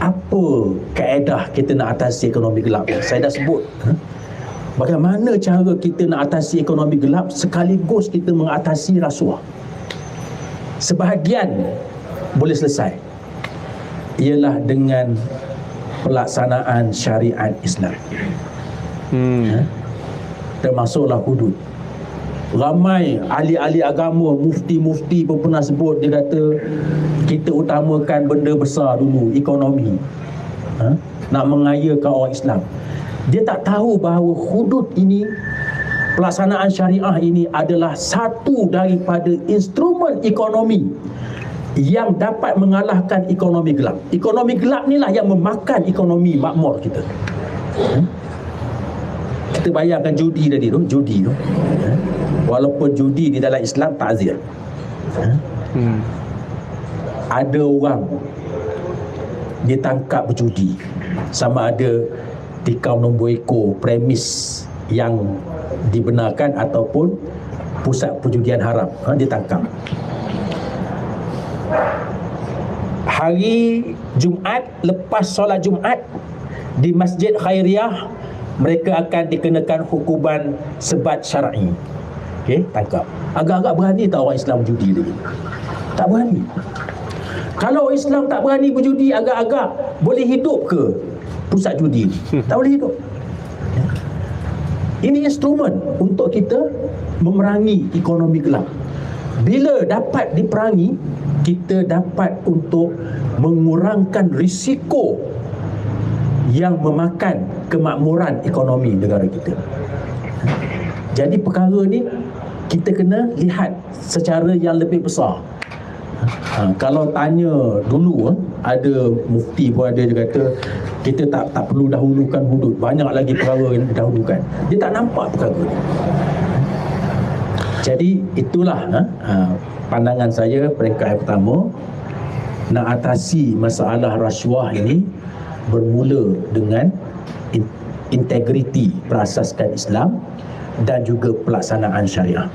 apa kaedah kita nak atasi ekonomi gelap? Saya dah sebut. Bagaimana cara kita nak atasi ekonomi gelap sekaligus kita mengatasi rasuah. Sebahagian boleh selesai, ialah dengan pelaksanaan syariat Islam. Termasuklah hudud. Ramai ahli-ahli agama, mufti-mufti pun pernah sebut, dia kata kita utamakan benda besar dulu, ekonomi, nak mengayakan orang Islam. Dia tak tahu bahawa hudud ini, pelaksanaan syariah ini adalah satu daripada instrumen ekonomi yang dapat mengalahkan ekonomi gelap. Ekonomi gelap inilah yang memakan ekonomi makmur kita. Kita bayangkan judi tadi tu, walaupun judi di dalam Islam ta'zir. Ada orang ditangkap berjudi, sama ada tikau nombor ekor, premis yang dibenarkan ataupun pusat perjudian haram, ditangkap. Hari Jumaat, lepas solat Jumaat di Masjid Khairiyah, mereka akan dikenakan hukuman sebat syar'i. Okey, tangkap. Agak-agak berani tak orang Islam judi lagi? Tak berani. Kalau orang Islam tak berani berjudi, agak-agak boleh hidup ke pusat judi ni? Tak boleh hidup. Ini instrumen untuk kita memerangi ekonomi gelap. Bila dapat diperangi, kita dapat untuk mengurangkan risiko yang memakan kemakmuran ekonomi negara kita. Jadi perkara ni kita kena lihat secara yang lebih besar. Kalau tanya dulu, ada mufti pun ada, dia kata kita tak perlu dahulukan hudud, banyak lagi perkara yang didahulukan. Dia tak nampak perkara ni. Jadi itulah pandangan saya peringkat yang pertama, nak atasi masalah rasuah ini bermula dengan integriti berasaskan Islam dan juga pelaksanaan syariah.